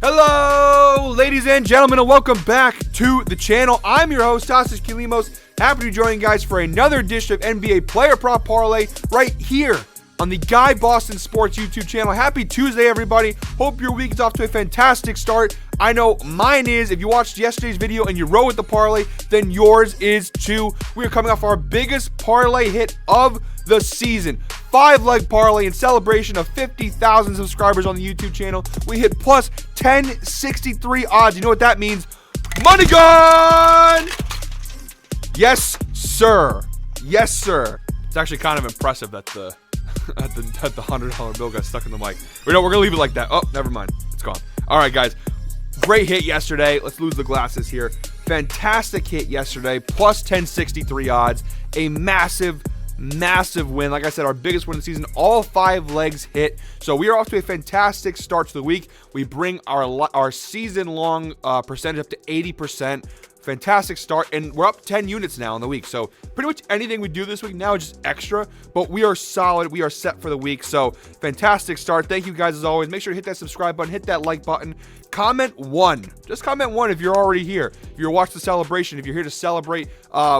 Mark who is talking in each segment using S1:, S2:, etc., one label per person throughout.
S1: Hello, ladies and gentlemen, and welcome back to the channel. I'm your host, Tassis Kilimos. Happy to be joining you guys for another edition of NBA Player Prop Parlay right here on the Guy Boston Sports YouTube channel. Happy Tuesday, everybody. Hope your week is off to a fantastic start. I know mine is. If you watched yesterday's video and you rode with the parlay, then yours is too. We are coming off our biggest parlay hit of the season. 5-leg parlay in celebration of 50,000 subscribers on the YouTube channel. We hit plus 1063 odds. You know what that means? Money gun! Yes, sir. Yes, sir. It's actually kind of impressive that the $100 bill got stuck in the mic. We're gonna leave it like that. Oh, never mind. It's gone. All right, guys. Great hit yesterday. Let's lose the glasses here. Fantastic hit yesterday. Plus 1063 odds. A massive win. Like I said, our biggest win of the season. All 5 legs hit. So we are off to a fantastic start to the week. We bring our season-long percentage up to 80%. Fantastic start, and we're up 10 units now in the week. So pretty much anything we do this week now is just extra, but we are solid. We are set for the week. So fantastic start. Thank you guys as always. Make sure to hit that subscribe button, hit that like button. Comment 1. Just comment 1 if you're already here. If you're watching the celebration, if you're here to celebrate.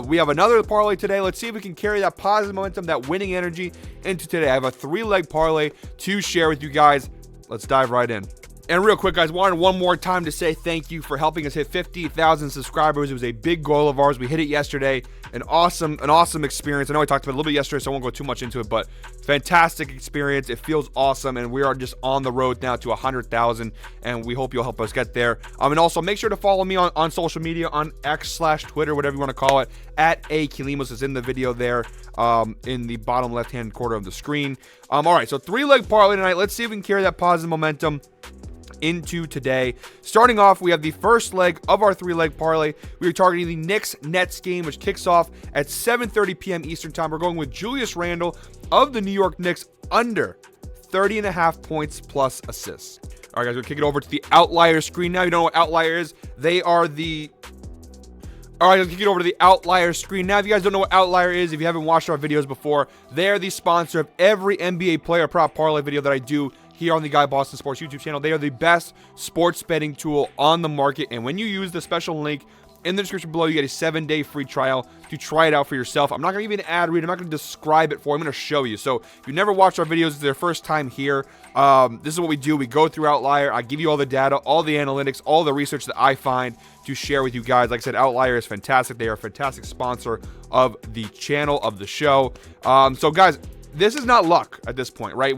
S1: We have another parlay today. Let's see if we can carry that positive momentum, that winning energy into today. I have a 3-leg parlay to share with you guys. Let's dive right in. And real quick, guys, wanted one more time to say thank you for helping us hit 50,000 subscribers. It was a big goal of ours. We hit it yesterday. An awesome experience. I know I talked about it a little bit yesterday, so I won't go too much into it, but fantastic experience. It feels awesome, and we are just on the road now to 100,000, and we hope you'll help us get there. And also make sure to follow me on social media, on X/Twitter, whatever you want to call it, at @Kilimos is in the video there, in the bottom left-hand corner of the screen. All right, so 3-leg parlay tonight. Let's see if we can carry that positive momentum into today. Starting off, we have the first leg of our 3-leg parlay. We are targeting the Knicks-Nets game, which kicks off at 7:30 p.m. Eastern time. We're going with Julius Randle of the New York Knicks under 30.5 points plus assists. All right, guys, we'll kick it over to the outlier screen now. You know what outlier is? They are the... All right, let's kick it over to the outlier screen. Now, if you guys don't know what outlier is, if you haven't watched our videos before, they are the sponsor of every NBA Player Prop Parlay video that I do here on the Guy Boston Sports YouTube channel. They are the best sports betting tool on the market, and when you use the special link in the description below, you get a 7-day free trial to try it out for yourself. I'm not going to give you an ad read. I'm not going to describe it for you. I'm going to show you. So if you've never watched our videos, it's their first time here. This is what we do. We go through Outlier. I give you all the data, all the analytics, all the research that I find to share with you guys. Like I said, Outlier is fantastic. They are a fantastic sponsor of the channel, of the show. So guys, this is not luck at this point, right?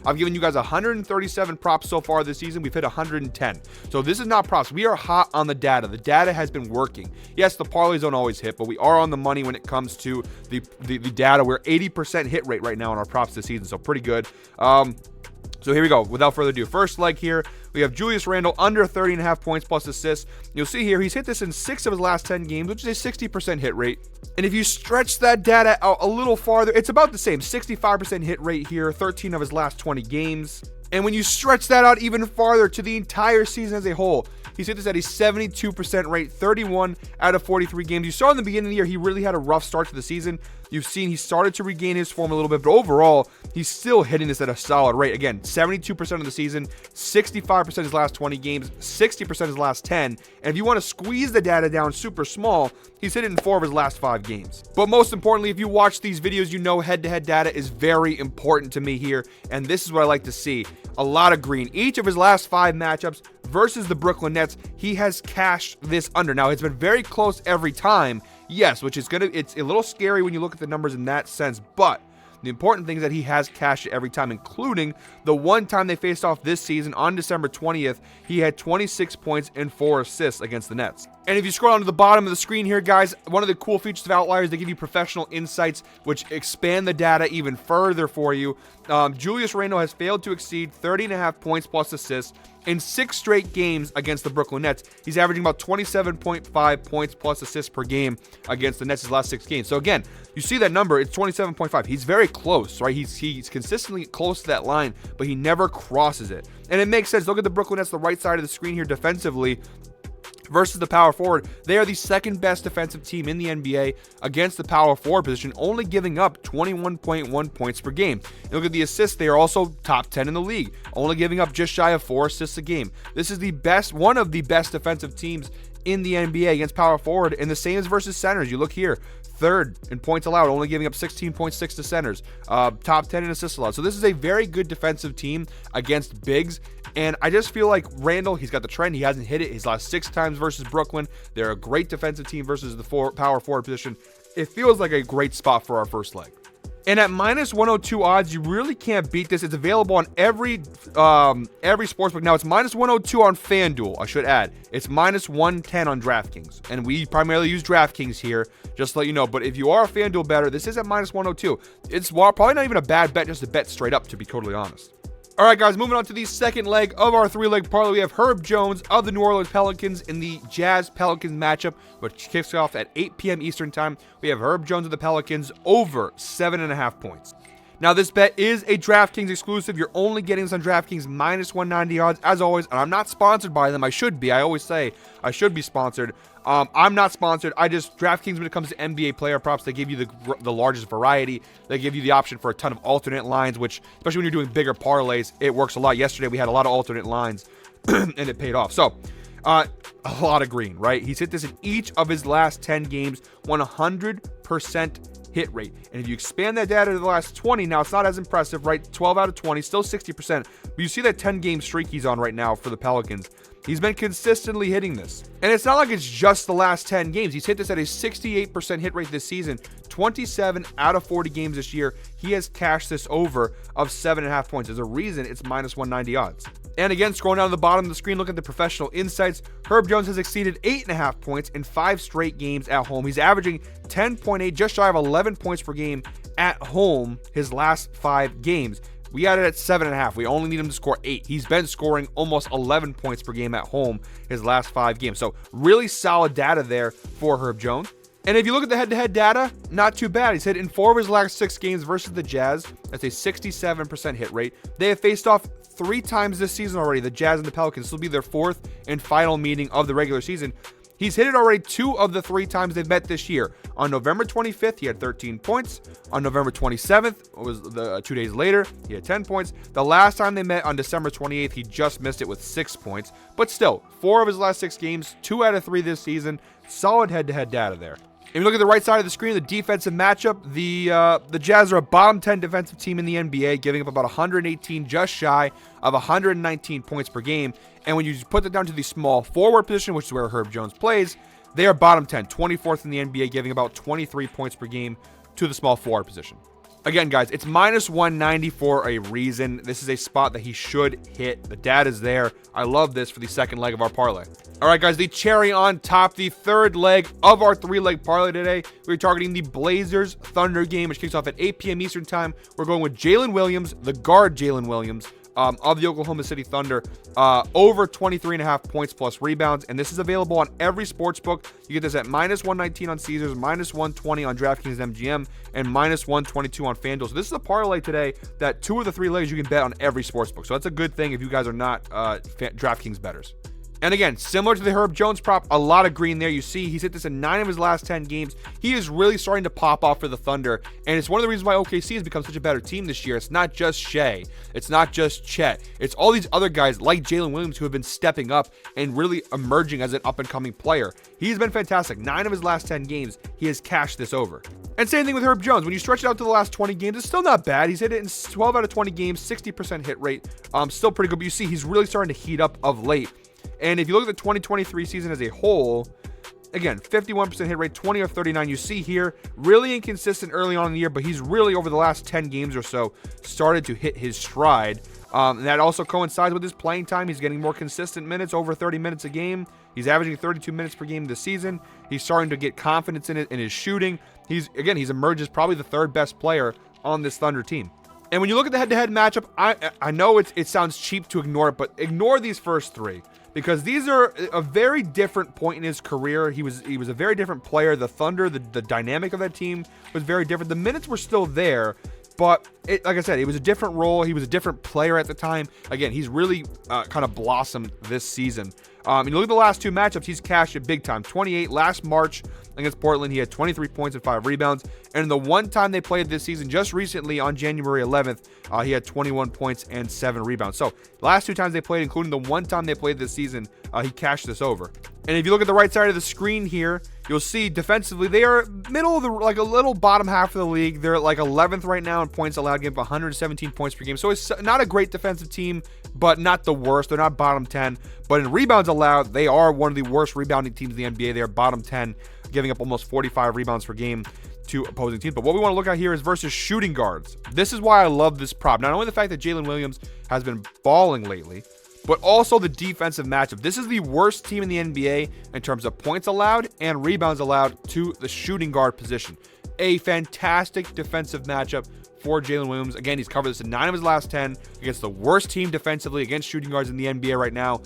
S1: I've given you guys 137 props so far this season. We've hit 110. So this is not props. We are hot on the data. The data has been working. Yes, the parlays don't always hit, but we are on the money when it comes to the data. We're 80% hit rate right now on our props this season, so pretty good. So here we go. Without further ado, first leg here, we have Julius Randle under 30.5 points plus assists. You'll see here, he's hit this in 6 of his last 10 games, which is a 60% hit rate. And if you stretch that data out a little farther, it's about the same. 65% hit rate here, 13 of his last 20 games. And when you stretch that out even farther to the entire season as a whole, he's hit this at a 72% rate, 31 out of 43 games. You saw in the beginning of the year, he really had a rough start to the season. You've seen he started to regain his form a little bit, but overall, he's still hitting this at a solid rate. Again, 72% of the season, 65% his last 20 games, 60% his last 10. And if you want to squeeze the data down super small, he's hit it in 4 of his last 5 games. But most importantly, if you watch these videos, you know head-to-head data is very important to me here, and this is what I like to see. A lot of green. Each of his last 5 matchups versus the Brooklyn Nets, he has cashed this under. Now, it's been very close every time, yes, which is it's a little scary when you look at the numbers in that sense, but the important thing is that he has cashed it every time, including the one time they faced off this season on December 20th. He had 26 points and 4 assists against the Nets. And if you scroll down to the bottom of the screen here, guys, one of the cool features of Outliers, they give you professional insights, which expand the data even further for you. Julius Randle has failed to exceed 30.5 points plus assists in 6 straight games against the Brooklyn Nets. He's averaging about 27.5 points plus assists per game against the Nets his last 6 games. So again, you see that number, it's 27.5. He's very close, right? He's consistently close to that line, but he never crosses it. And it makes sense. Look at the Brooklyn Nets, the right side of the screen here defensively. versus the power forward. They are the second best defensive team in the NBA against the power forward position, only giving up 21.1 points per game. You look at the assists, they are also top 10 in the league, only giving up just shy of 4 assists a game. This is one of the best defensive teams in the NBA against power forward, and the same as versus centers. You look here, third in points allowed, only giving up 16.6 to centers, top 10 in assists allowed. So this is a very good defensive team against bigs, and I just feel like Randall, he's got the trend. He hasn't hit it his last 6 times versus Brooklyn. They're a great defensive team versus the power forward position. It feels like a great spot for our first leg. And at minus 102 odds, you really can't beat this. It's available on every sportsbook. Now, it's minus 102 on FanDuel, I should add. It's minus 110 on DraftKings. And we primarily use DraftKings here, just to let you know. But if you are a FanDuel bettor, this is at minus 102. It's probably not even a bad bet, just a bet straight up, to be totally honest. All right, guys, moving on to the second leg of our 3-leg parlay. We have Herb Jones of the New Orleans Pelicans in the Jazz-Pelicans matchup, which kicks off at 8 p.m. Eastern time. We have Herb Jones of the Pelicans over 7.5 points. Now, this bet is a DraftKings exclusive. You're only getting this on DraftKings minus 190 odds, as always. And I'm not sponsored by them. I should be. I always say I should be sponsored. I'm not sponsored. DraftKings, when it comes to NBA player props, they give you the largest variety. They give you the option for a ton of alternate lines, which, especially when you're doing bigger parlays, it works a lot. Yesterday, we had a lot of alternate lines, and it paid off. So, a lot of green, right? He's hit this in each of his last 10 games, 100% hit rate. And if you expand that data to the last 20, now it's not as impressive, right? 12 out of 20, still 60%. But you see that 10-game streak he's on right now for the Pelicans. He's been consistently hitting this. And it's not like it's just the last 10 games. He's hit this at a 68% hit rate this season. 27 out of 40 games this year, he has cashed this over of 7.5 points. There's a reason it's minus 190 odds. And again, scrolling down to the bottom of the screen, look at the professional insights. Herb Jones has exceeded 8.5 points in 5 straight games at home. He's averaging 10.8, just shy of 11 points per game at home his last 5 games. We had it at 7.5. We only need him to score 8. He's been scoring almost 11 points per game at home his last 5 games. So really solid data there for Herb Jones. And if you look at the head-to-head data, not too bad. He's hit in 4 of his last 6 games versus the Jazz. That's a 67% hit rate. They have faced off 3 times this season already, the Jazz and the Pelicans. This will be their 4th and final meeting of the regular season. He's hit it already 2 of the 3 times they've met this year. On November 25th, he had 13 points. On November 27th, was 2 days later, he had 10 points. The last time they met on December 28th, he just missed it with 6 points. But still, 4 of his last 6 games, 2 out of 3 this season. Solid head-to-head data there. If you look at the right side of the screen, the defensive matchup, the Jazz are a bottom 10 defensive team in the NBA, giving up about 118, just shy of 119 points per game. And when you put that down to the small forward position, which is where Herb Jones plays, they are bottom 10, 24th in the NBA, giving about 23 points per game to the small forward position. Again, guys, it's minus 190 for a reason. This is a spot that he should hit. The data's there. I love this for the second leg of our parlay. All right, guys, the cherry on top, the third leg of our 3-leg parlay today. We're targeting the Blazers Thunder game, which kicks off at 8 p.m. Eastern time. We're going with Jalen Williams, the guard Jalen Williams, of the Oklahoma City Thunder, over 23.5 points plus rebounds. And this is available on every sports book. You get this at minus 119 on Caesars, minus 120 on DraftKings MGM, and minus 122 on FanDuel. So this is a parlay today that 2 of the 3 legs you can bet on every sports book. So that's a good thing if you guys are not DraftKings bettors. And again, similar to the Herb Jones prop, a lot of green there. You see, he's hit this in 9 of his last 10 games. He is really starting to pop off for the Thunder, and it's one of the reasons why OKC has become such a better team this year. It's not just Shea. It's not just Chet. It's all these other guys like Jalen Williams who have been stepping up and really emerging as an up-and-coming player. He's been fantastic. 9 of his last 10 games, he has cashed this over. And same thing with Herb Jones. When you stretch it out to the last 20 games, it's still not bad. He's hit it in 12 out of 20 games, 60% hit rate. Still pretty good, but you see he's really starting to heat up of late. And if you look at the 2023 season as a whole, again, 51% hit rate, 20 of 39. You see here, really inconsistent early on in the year, but he's really, over the last 10 games or so, started to hit his stride. And that also coincides with his playing time. He's getting more consistent minutes, over 30 minutes a game. He's averaging 32 minutes per game this season. He's starting to get confidence in it, in his shooting. He's emerged as probably the 3rd best player on this Thunder team. And when you look at the head-to-head matchup, I know it sounds cheap to ignore it, but ignore these first 3. Because these are a very different point in his career. He was a very different player. The Thunder, the dynamic of that team was very different. The minutes were still there, But like I said, it was a different role. He was a different player at the time. Again, he's really kind of blossomed this season. You look at the last 2 matchups, he's cashed it big time. 28 last March against Portland. He had 23 points and 5 rebounds. And the one time they played this season, just recently on January 11th, he had 21 points and 7 rebounds. So last 2 times they played, including the one time they played this season, he cashed this over. And if you look at the right side of the screen here, you'll see defensively, they are middle of the, like a little bottom half of the league. They're like 11th right now in points allowed, giving 117 points per game. So it's not a great defensive team, but not the worst. They're not bottom 10. But in rebounds allowed, they are one of the worst rebounding teams in the NBA. They are bottom 10, giving up almost 45 rebounds per game to opposing teams. But what we want to look at here is versus shooting guards. This is why I love this prop. Not only the fact that Jalen Williams has been balling lately, but also the defensive matchup. This is the worst team in the NBA in terms of points allowed and rebounds allowed to the shooting guard position. A fantastic defensive matchup for Jalen Williams. Again, he's covered this in 9 of his last 10 against the worst team defensively against shooting guards in the NBA right now.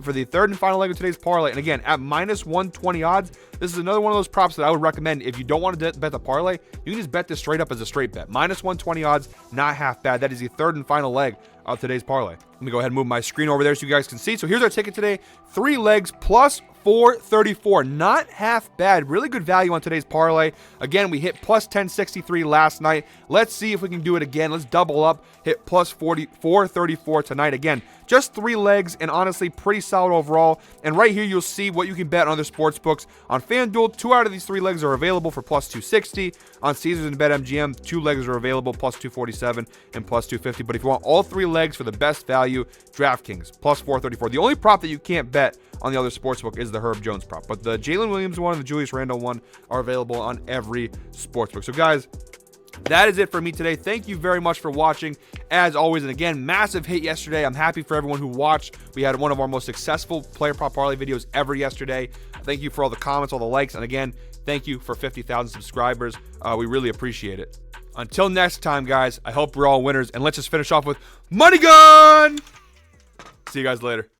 S1: For the third and final leg of today's parlay, and again, at minus 120 odds, this is another one of those props that I would recommend. If you don't want to bet the parlay, you can just bet this straight up as a straight bet. Minus 120 odds, not half bad. That is the third and final leg of today's parlay. Let me go ahead and move my screen over there so you guys can see. So here's our ticket today. 3 legs plus 434. Not half bad. Really good value on today's parlay. Again, we hit plus 1063 last night. Let's see if we can do it again. Let's double up. Hit plus 434 tonight. Again, just 3 legs and honestly pretty solid overall. And right here, you'll see what you can bet on other sports books. On FanDuel, 2 out of these 3 legs are available for plus 260. On Caesars and BetMGM, 2 legs are available plus 247 and plus 250. But if you want all 3 legs for the best value, DraftKings plus 434. The only prop that you can't bet on the other sportsbook is the Herb Jones prop, but the Jalen Williams one and the Julius Randle one are available on every sportsbook. So guys, that is it for me today. Thank you very much for watching, as always. And again, massive hit yesterday. I'm happy for everyone who watched. We had one of our most successful player prop parlay videos ever yesterday. Thank you for all the comments, all the likes, and again, thank you for 50,000 subscribers. We really appreciate it. Until next time, guys, I hope we're all winners, and let's just finish off with Money Gun! See you guys later.